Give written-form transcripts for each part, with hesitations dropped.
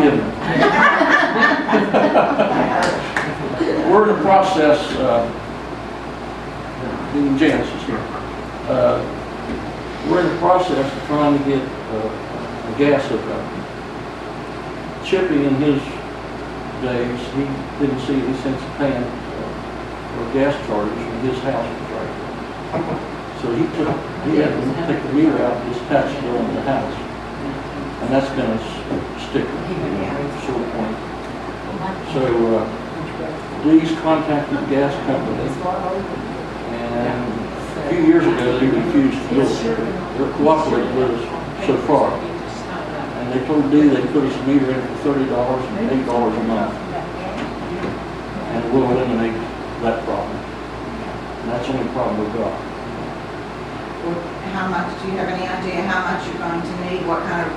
kidding. We're in the process, even Janice is here. We're in the process of trying to get a gas hookup. Chippy in his days, he didn't see any sense of paying for gas charges when his house was right there. So he had to take the meter out and just attach it on the house. And that's been a sticker, sort of point. So Dee's contacted the gas company, and a few years ago they refused to do it. They're cooperating with us so far. And they told Dee they put us a meter in for $30 and $8 a month. And we'll eliminate that problem. And that's the only problem we've got. How much, do you have any idea how much you're going to need? What kind of,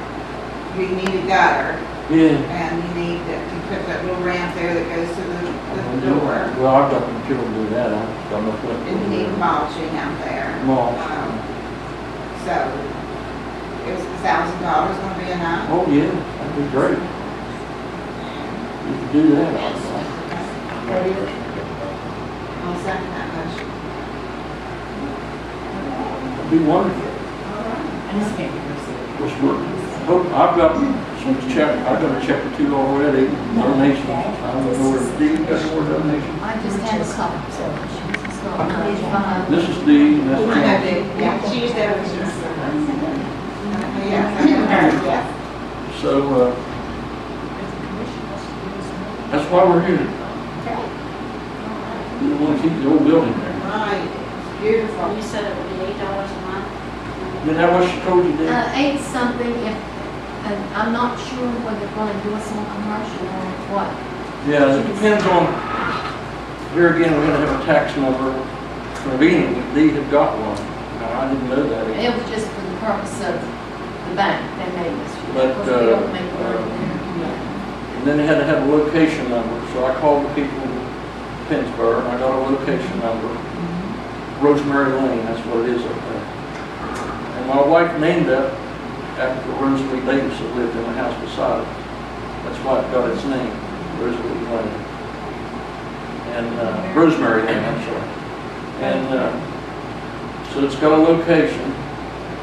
you need a gutter. Yeah. And you need to put that little ramp there that goes to the door. Well, I've got the material to do that. I've got no foot. And you need mulching out there. Mulch. So, is $1,000 going to be enough? Oh, yeah. That'd be great. You could do that. I'll second that motion. It'd be wonderful. Which we're, I've got some check, I've got a check or two already, donations. I don't know where Dee got more donations. I just had a couple, so it's not much. This is Dee, and that's I John. did, yeah, she used to have insurance. Yeah. So, that's why we're here. We want to keep the old building there. Right, it's beautiful. You said it would be $8 a month? Isn't that what she told you, Dee? 8 something, and I'm not sure whether they're going to do us on commercial or what. Yeah, it depends on, here again, we're going to have a tax number. Convenient, Dee had got one. Now, I didn't know that. It was just for the purpose of the bank, they made this. But, Because we don't make money there. And then they had to have a location number, so I called the people in Pennsburg, and I got a location number. Rosemary Lane, that's what it is up there. And my wife named that after Rosalie Davis that lived in the house beside it. That's why it got its name, Rosalie Lane. And Rosemary Lane, I'm sorry. And so it's got a location.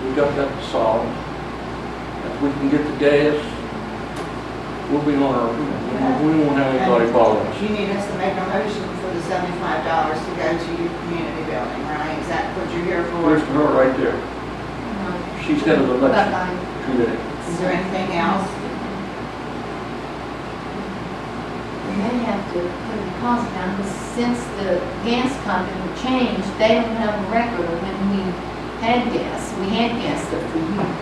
We got that solved. If we can get the gas, we'll be on our, we won't have anybody bother us. You need us to make a motion for the $75 to go to your community building, right? Is that what you're here for? There's her right there. She's head of the election Buckeye. committee. Is there anything else? They have to put a deposit down, because since the gas company changed, they don't have a record of when we had gas. We had gas there for years.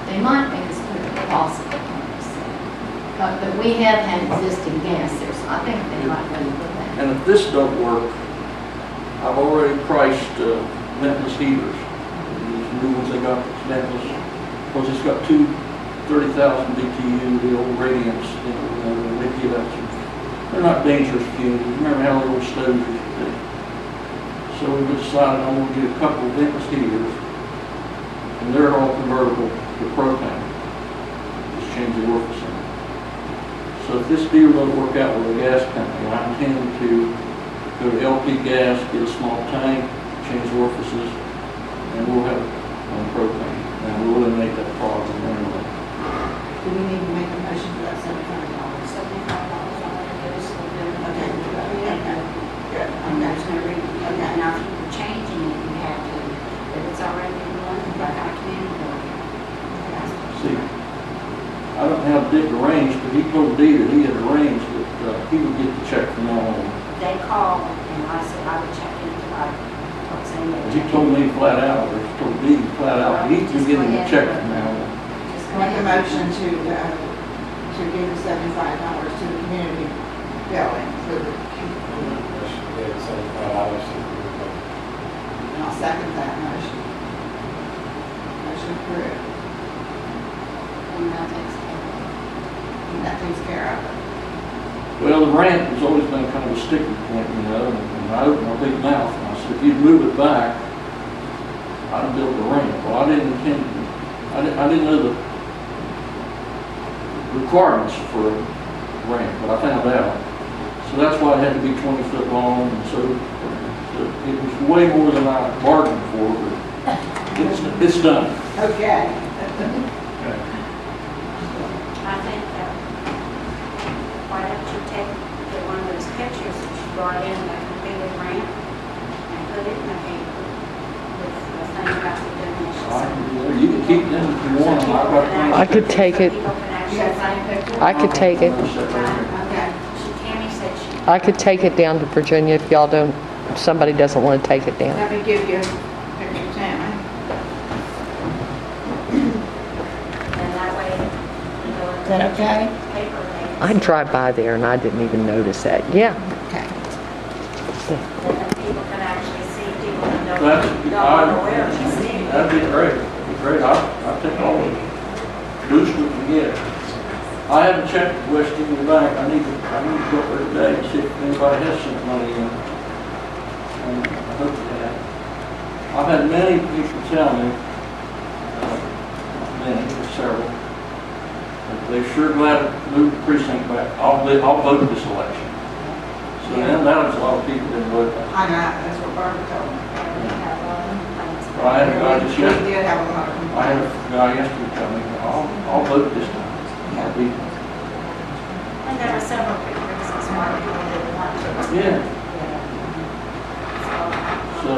They might make us put a deposit down, but we have had existing gas there, so I think they might let it go back. And if this don't work, I've already priced ventless heaters. These new ones they got, ventless, because it's got two 30,000 BTU, the old radiants, they give out some. They're not dangerous fumes. Remember how the old stoves used to be. So we decided I'm going to get a couple of ventless heaters, and they're all convertible to propane. Just change the orifice in it. So if this deal doesn't work out with the gas company, I intend to go to LP gas, get a small tank, change orifices, and we'll have it on propane. And we'll eliminate that problem anyway. Do we need to make a motion for that $75? I'm just going to read it. Okay. Now, if you're changing it, you have to, if it's already in one, like I can. See, I don't have Dick arranged, but he told Dee that he had arranged that he would get the check from now on. They called, and I said I would check into it. He told me flat out, or he told Dee flat out, he's been getting the check from now on. Make a motion to give the $75 to the community building for the, and I'll second that motion. Motion approved. And that takes care of And that takes care of it. Well, the ramp has always been kind of a sticking point, you know, and I opened my big mouth and I said, if you'd move it back, I'd have built the ramp. Well, I didn't intend to. I didn't know the requirements for a ramp, but I found out. So that's why it had to be 20 foot long, and so it was way more than I bargained for, but it's done. Okay. I think, why don't you take one of those pictures that you brought in, that completed ramp, and put it in the paper with the thing about the donations. You can keep them if you want them. I've got plenty. I could take it. People can You actually got find any pictures? I could take it. Okay. Tammy said she, I could take it down to Virginia if y'all don't, if somebody doesn't want to take it down. Let me give you a picture, Tammy. and that way, you know, Is that okay? paper, they I drive by there and I didn't even notice that. Yeah. Okay. that people can actually see, people that don't, That's- don't know where to see. That'd be great. That'd be great. I'll take all the boost we can get. I haven't checked the West Union Bank. I need to go up there today and see if anybody has sent money in. And I hope they have. I've had many people tell me, many, several, that they're sure glad to move the precinct back. I'll vote this election. So then that was a lot of people didn't vote. I know, that's what Barbara told me. But I had a guy just We yesterday. did have a lot of I had complaints. a guy yesterday tell me, I'll vote this time. I'll be, And there were several big reasons why people didn't want to. yeah, so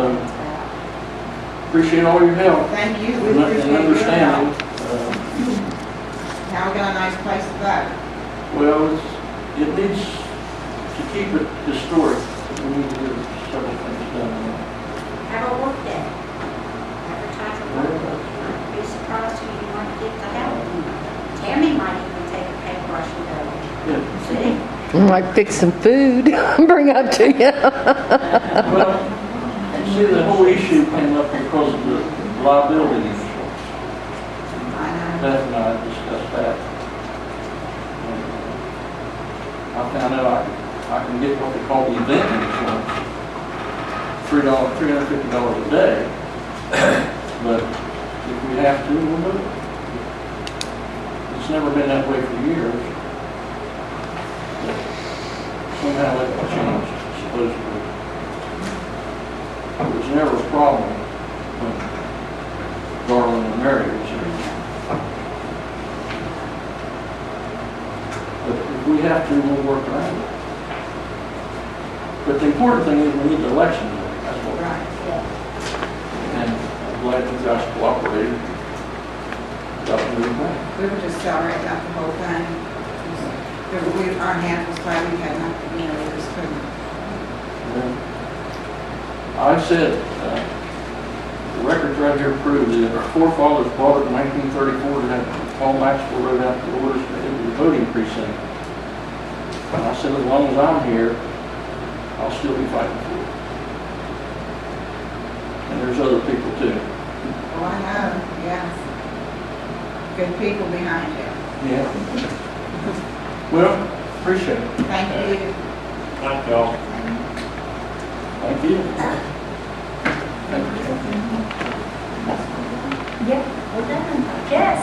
appreciate all your help Thank you, we and appreciate your understanding. help. Now we got a nice place to vote. Well, it needs to keep it historic. We need to get several things done. Have a work day. Advertise a work day. You'd be surprised who you want to get to help. Tammy might even take a paintbrush and go, Yeah. see? I might fix some food, bring up to you. Well, see, the whole issue came up because of the liability insurance. I know. Beth and I discussed that. And I found out I can get what they call the event insurance, $350 a day. But if we have to, we'll do it. It's never been that way for years. But somehow it changed, supposedly. It was never a problem when Garland and Mary was here. But if we have to, we'll work around it. But the important thing is we need the election day. That's what, Right. and I'm glad you guys cooperated. Got to move back. We were just sorry about the whole thing. Our hands was tied, we had nothing, we just couldn't. I said, the record's right here prove that our forefathers bought it in 1934 to have Paul Maxwell wrote out the orders to enter the voting precinct. And I said, as long as I'm here, I'll still be fighting for it. And there's other people too. Oh, I know, yes. Good people behind you. Yeah. Well, appreciate it. Thank you. Thank y'all. Thank you. Thank you. Yeah, well done, I guess.